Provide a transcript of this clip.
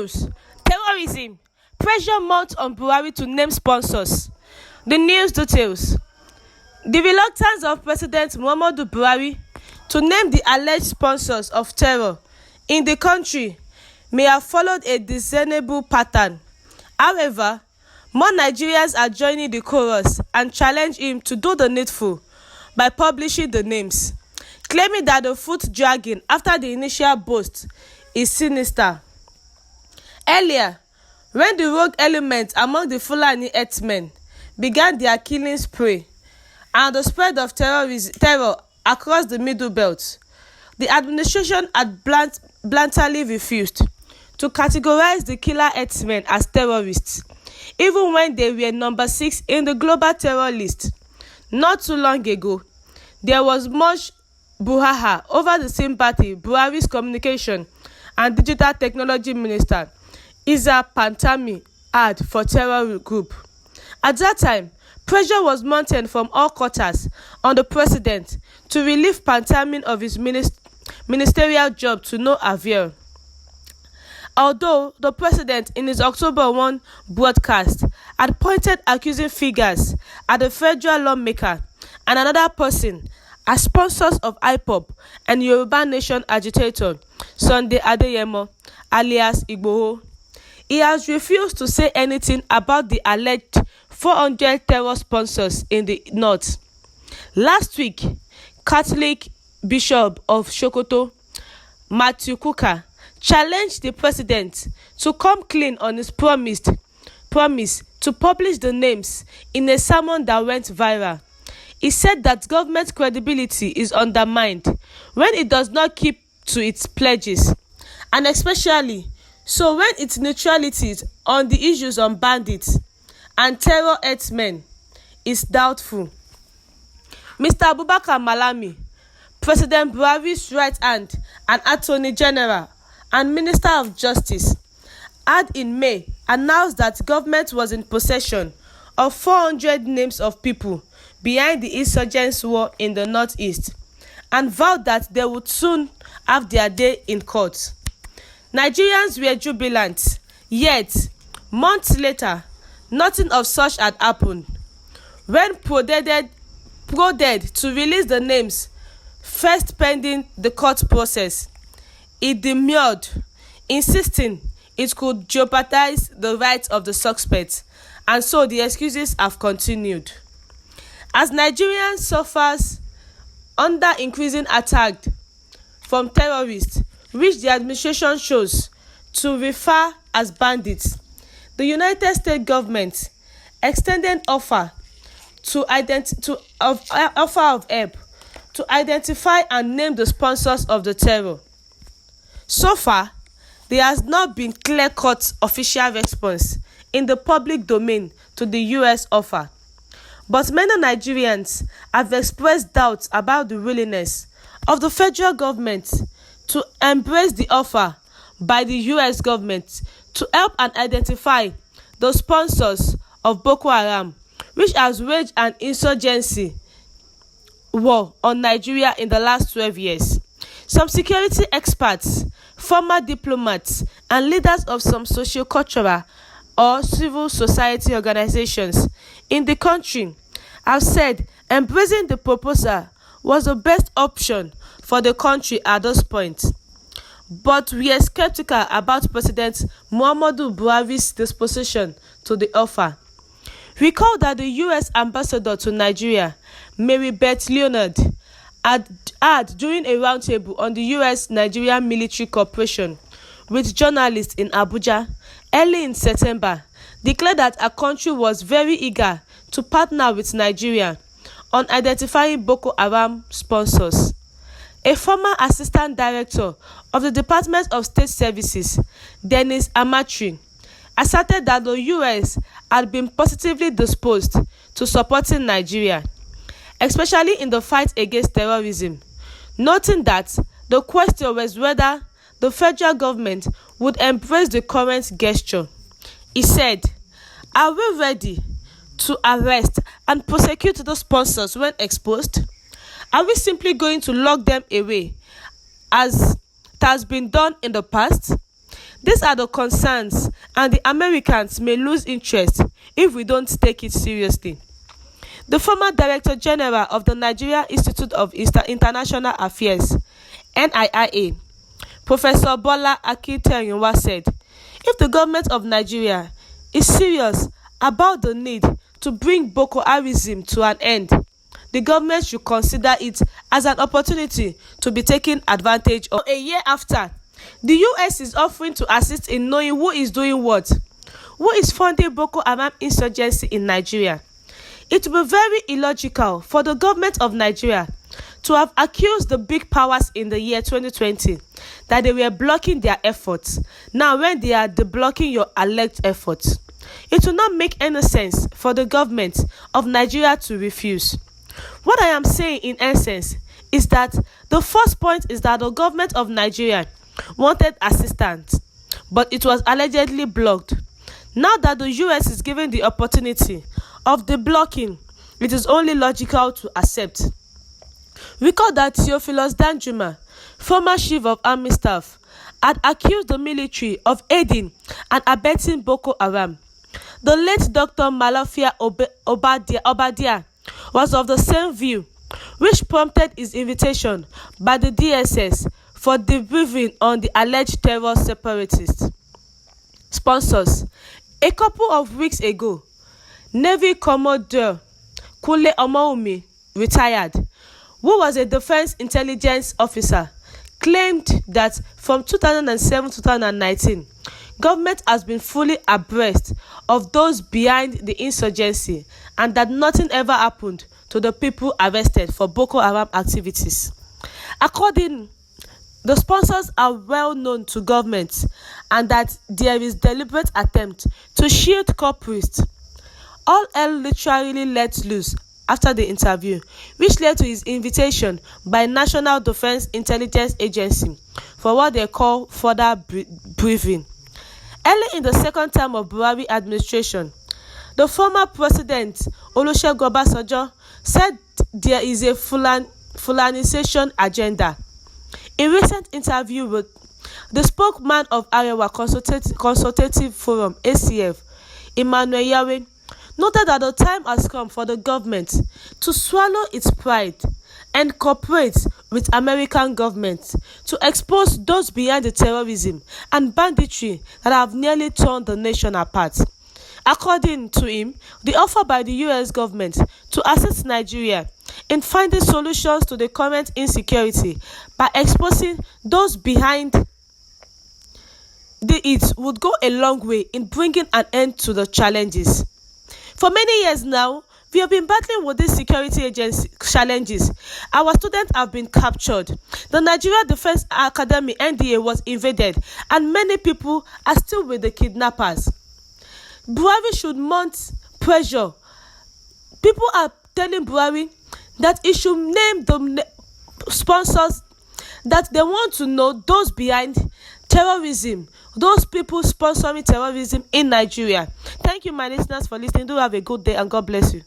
news. Terrorism. Pressure mounts on Buhari to name sponsors. The news details. The reluctance of President Muhammadu Buhari to name the alleged sponsors of terror in the country may have followed a discernible pattern. However, more Nigerians are joining the chorus and challenge him to do the needful by publishing the names, claiming that the foot dragging after the initial boast is sinister. Earlier, when the rogue elements among the Fulani herdsmen began their killing spree and the spread of terror across the Middle Belt, the administration had bluntly refused to categorize the killer herdsmen as terrorists, even when they were number 6 in the global terror list. Not too long ago, there was much brouhaha over the sympathy Buhari's communication and digital technology minister Isa Pantami had for terror group. At that time, pressure was mounted from all quarters on the president to relieve Pantami of his ministerial job to no avail. Although the president in his October 1 broadcast had pointed accusing figures at the federal lawmaker and another person as sponsors of IPOB and Yoruba Nation agitator Sunday Adeyemo alias Igboho, he has refused to say anything about the alleged 400 terror sponsors in the north. Last week, Catholic Bishop of Sokoto, Matthew Kuka, challenged the president to come clean on his promise to publish the names in a sermon that went viral. He said that government credibility is undermined when it does not keep to its pledges, and especially so when its neutrality on the issues on bandits and terror herdsmen is doubtful. Mr. Abubakar Malami, President Buhari's right hand and Attorney General and Minister of Justice, had in May announced that government was in possession of 400 names of people behind the insurgents war in the northeast, and vowed that they would soon have their day in court. Nigerians were jubilant, yet months later, nothing of such had happened. When prodded to release the names first pending the court process, it demurred, insisting it could jeopardize the rights of the suspects, and so the excuses have continued. As Nigerians suffers under increasing attack from terrorists, which the administration chose to refer as bandits, the United States government extended offer of help to identify and name the sponsors of the terror. So far, there has not been clear-cut official response in the public domain to the U.S. offer, but many Nigerians have expressed doubts about the willingness of the federal government to embrace the offer by the U.S. government to help and identify the sponsors of Boko Haram, which has waged an insurgency war on Nigeria in the last 12 years. Some security experts, former diplomats, and leaders of some socio-cultural or civil society organizations in the country have said embracing the proposal was the best option for the country at this point. But we are skeptical about President Muhammadu Buhari's disposition to the offer. Recall that the U.S. ambassador to Nigeria, Mary Beth Leonard, had during a roundtable on the U.S.-Nigeria military cooperation with journalists in Abuja early in September, declared that her country was very eager to partner with Nigeria on identifying Boko Haram sponsors. A former assistant director of the Department of State Services, Dennis Amatri, asserted that the U.S. had been positively disposed to supporting Nigeria, especially in the fight against terrorism, noting that the question was whether the federal government would embrace the current gesture. He said, "Are we ready to arrest and prosecute the sponsors when exposed? Are we simply going to lock them away as it has been done in the past? These are the concerns, and the Americans may lose interest if we don't take it seriously. The former Director General of the Nigeria Institute of International Affairs, NIIA, Professor Bola Akinteyinwa said, if the government of Nigeria is serious about the need to bring Boko Haram to an end, the government should consider it as an opportunity to be taken advantage of. A year after, the US is offering to assist in knowing who is doing what, who is funding Boko Haram insurgency in Nigeria. It will be very illogical for the government of Nigeria to have accused the big powers in the year 2020 that they were blocking their efforts, now when they are deblocking your alleged efforts. It will not make any sense for the government of Nigeria to refuse. What I am saying in essence is that the first point is that the government of Nigeria wanted assistance, but it was allegedly blocked. Now that the US is given the opportunity of deblocking, it is only logical to accept. Recall that Theophilus Danjuma, former chief of army staff, had accused the military of aiding and abetting Boko Haram. The late Dr. Malafia Obadia was of the same view, which prompted his invitation by the DSS for debriefing on the alleged terror separatists. Sponsors. A couple of weeks ago, Navy Commodore Kule Omoumi, retired, who was a defense intelligence officer, claimed that from 2007 to 2019, government has been fully abreast of those behind the insurgency and that nothing ever happened to the people arrested for Boko Haram activities. According, the sponsors are well known to government and that there is deliberate attempt to shield culprits. All hell literally let loose after the interview, which led to his invitation by National Defense Intelligence Agency for what they call further briefing. Early in the second term of Buhari administration, the former president Olusegun Obasanjo said there is a Fulanization agenda. In recent interview with the spokesman of Arewa Consultative Forum (ACF), Emmanuel Yawe, noted that the time has come for the government to swallow its pride and cooperate with American government to expose those behind the terrorism and banditry that have nearly torn the nation apart. According to him, the offer by the US government to assist Nigeria in finding solutions to the current insecurity by exposing those behind it would go a long way in bringing an end to the challenges. For many years now, we have been battling with these security agency challenges. Our students have been captured. The Nigeria Defense Academy (NDA) was invaded, and many people are still with the kidnappers. Buhari should mount pressure. People are telling Buhari that he should name the sponsors that they want to know those behind terrorism, those people sponsoring terrorism in Nigeria. Thank you, my listeners, for listening. Do have a good day and God bless you.